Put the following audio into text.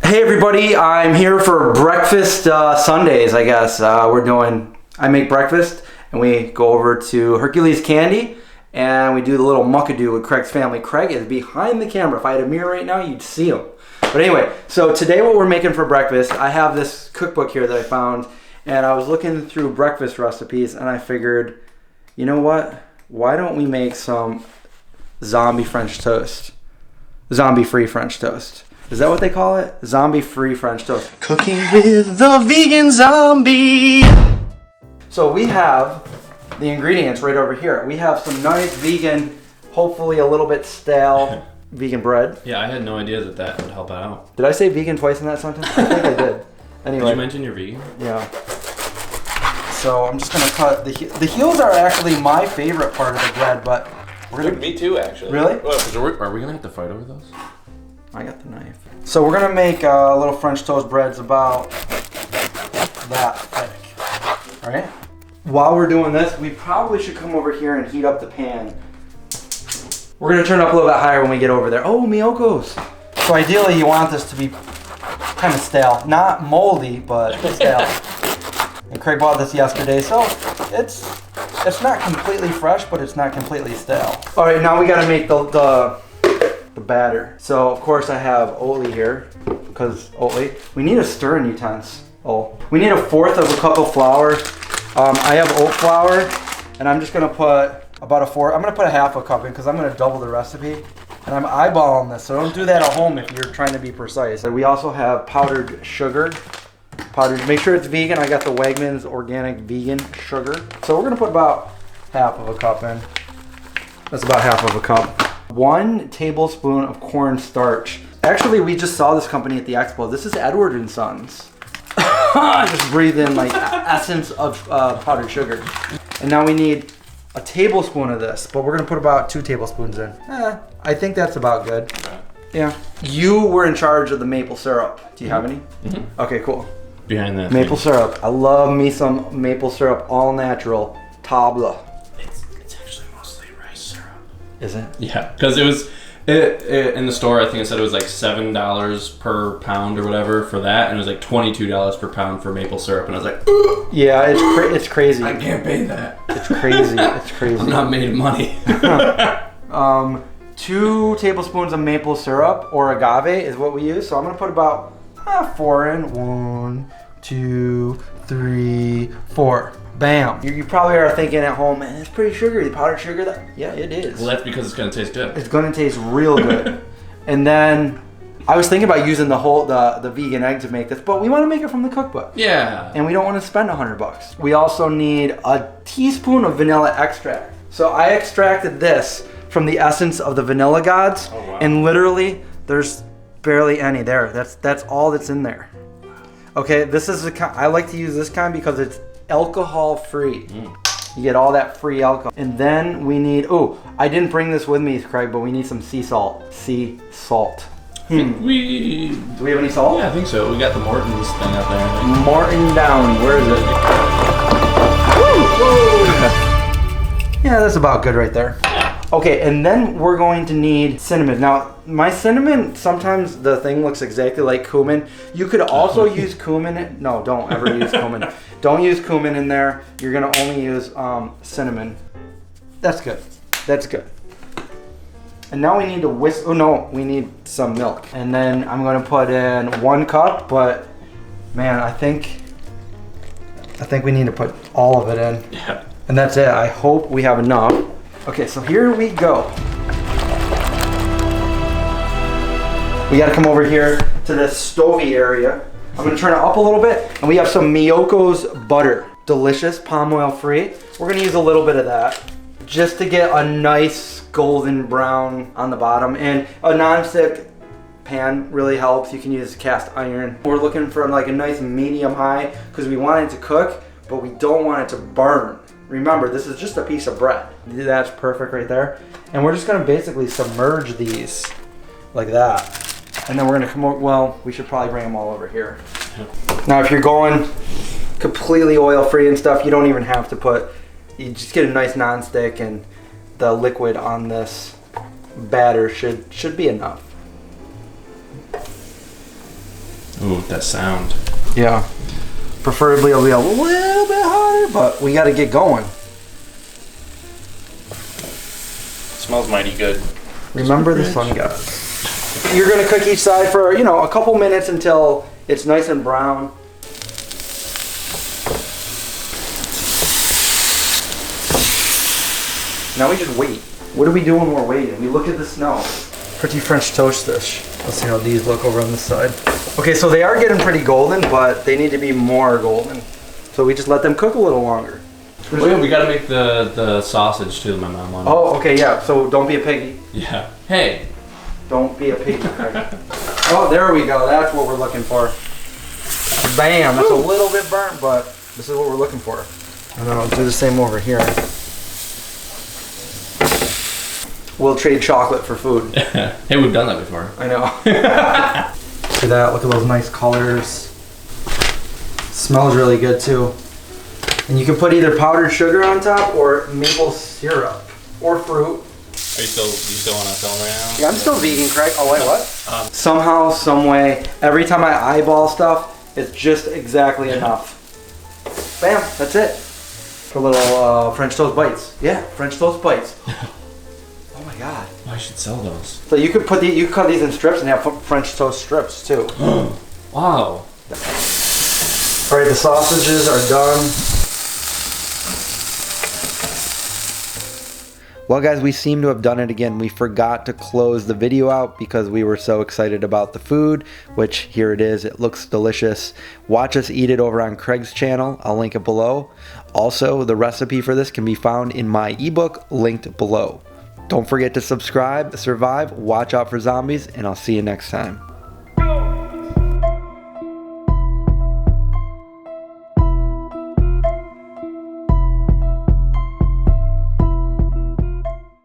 Hey everybody, I'm here for breakfast Sundays, I guess. I make breakfast and we go over to Hercules Candy and we do the little muckadoo with Craig's family. Craig is behind the camera. If I had a mirror right now, you'd see him. But anyway, so today what we're making for breakfast, I have this cookbook here that I found and I was looking through breakfast recipes and I figured, you know what? Why don't we make some zombie French toast? Zombie-free French toast. Is that what they call it? Zombie-free French toast. Cooking with the vegan zombie. So we have the ingredients right over here. We have some nice vegan, hopefully a little bit stale vegan bread. Yeah, I had no idea that would help out. Did I say vegan twice in that sentence? I think I did. Anyway. Did you mention you're vegan? Yeah. So I'm just gonna cut the heels are actually my favorite part of the bread, but we're gonna. Dude, me too, actually. Really? Well, Are we gonna have to fight over those? I got the knife. So we're gonna make little French toast breads about that thick. All right. While we're doing this, we probably should come over here and heat up the pan. We're gonna turn it up a little bit higher when we get over there. Oh, Miyokos. So ideally, you want this to be kind of stale, not moldy, but stale. And Craig bought this yesterday, so it's not completely fresh, but it's not completely stale. All right, now we gotta make the batter. So of course I have Oatly here, because Oatly. We need a stirring utensil. We need 1/4 of a cup of flour. I have oat flour, and I'm just gonna put about a 4. I'm gonna put a 1/2 cup in because I'm gonna double the recipe. And I'm eyeballing this, so don't do that at home if you're trying to be precise. We also have powdered sugar. Make sure it's vegan. I got the Wegmans organic vegan sugar. So we're gonna put about 1/2 cup in. That's about 1/2 cup. 1 tablespoon of cornstarch. Actually, we just saw this company at the expo. This is Edward and Sons. Just breathe in like essence of powdered sugar. And now we need a tablespoon of this, but we're gonna put about 2 tablespoons in. I think that's about good. Yeah. You were in charge of the maple syrup. Do you have any? Mm-hmm. Okay, cool. Behind that. Maple syrup. I love me some maple syrup, all natural. Table. It's actually mostly rice syrup. Is it? Yeah, because it was in the store. I think it said it was like $7 per pound or whatever for that, and it was like $22 per pound for maple syrup. And I was like, ooh, yeah, it's crazy. I can't pay that. It's crazy. It's crazy. I'm not made of money. 2 tablespoons of maple syrup or agave is what we use. So I'm gonna put about 4 in. 1, 2, 3, 4. Bam. You probably are thinking at home, man, it's pretty sugary. Powdered sugar. Yeah, it is. Well, that's because it's gonna taste good. It's gonna taste real good. And then I was thinking about using the vegan egg to make this, but we want to make it from the cookbook. Yeah. And we don't want to spend $100. We also need a teaspoon of vanilla extract. So I extracted this from the essence of the vanilla gods, oh, wow. And literally there's barely any there. That's all that's in there. Okay, this is I like to use this kind because it's alcohol free. You get all that free alcohol. And then we need, I didn't bring this with me, Craig, but we need some sea salt. Sea salt. Do we have any salt? Yeah, I think so. We got the Morton's thing up there, I think. Morton Down, where is it? Woo! Yeah, that's about good right there. Okay, and then we're going to need cinnamon. Now, my cinnamon, sometimes the thing looks exactly like cumin. You could also use cumin. No, don't ever use cumin. Don't use cumin in there. You're gonna only use cinnamon. That's good. That's good. And now we need to whisk. Oh no, we need some milk. And then I'm gonna put in 1 cup, but man, I think we need to put all of it in. Yeah. And that's it. I hope we have enough. Okay, so here we go. We gotta come over here to the stovey area. I'm gonna turn it up a little bit, and we have some Miyoko's butter. Delicious, palm oil free. We're gonna use a little bit of that just to get a nice golden brown on the bottom. And a non-stick pan really helps. You can use cast iron. We're looking for like a nice medium high because we want it to cook, but we don't want it to burn. Remember, this is just a piece of bread. That's perfect right there. And we're just gonna basically submerge these like that. And then we're gonna come over, well, we should probably bring them all over here. Now, if you're going completely oil-free and stuff, you don't even have to put, you just get a nice non-stick and the liquid on this batter should be enough. Ooh, that sound. Yeah. Preferably it'll be a little bit hotter, but we got to get going. Smells mighty good. Remember this one, guys. You're gonna cook each side for, you know, a couple minutes until it's nice and brown. Now we just wait. What do we do when we're waiting? We look at the snow. Pretty French toast dish. Let's see how these look over on this side. Okay, so they are getting pretty golden, but they need to be more golden. So we just let them cook a little longer. Oh yeah, we gotta make the sausage too, my mom wanted. Oh, okay, yeah. So don't be a piggy. Yeah. Hey. Don't be a piggy. Oh, there we go. That's what we're looking for. Bam. That's a little bit burnt, but this is what we're looking for. And then I'll do the same over here. We'll trade chocolate for food. Hey, we've done that before. I know. Look at that. Look at those nice colors. Smells really good too. And you can put either powdered sugar on top or maple syrup or fruit. Are you still on that film right now? Yeah, I'm still vegan, Craig. Oh wait, what? Somehow, some way, every time I eyeball stuff, it's just exactly enough. Bam, that's it. For little French toast bites. Yeah, French toast bites. Oh my god. Oh, I should sell those. So you could cut these in strips and have French toast strips too. Wow. All right, the sausages are done. Well guys, we seem to have done it again. We forgot to close the video out because we were so excited about the food, which here it is. It looks delicious. Watch us eat it over on Craig's channel. I'll link it below. Also, the recipe for this can be found in my ebook linked below. Don't forget to subscribe, survive, watch out for zombies, and I'll see you next time.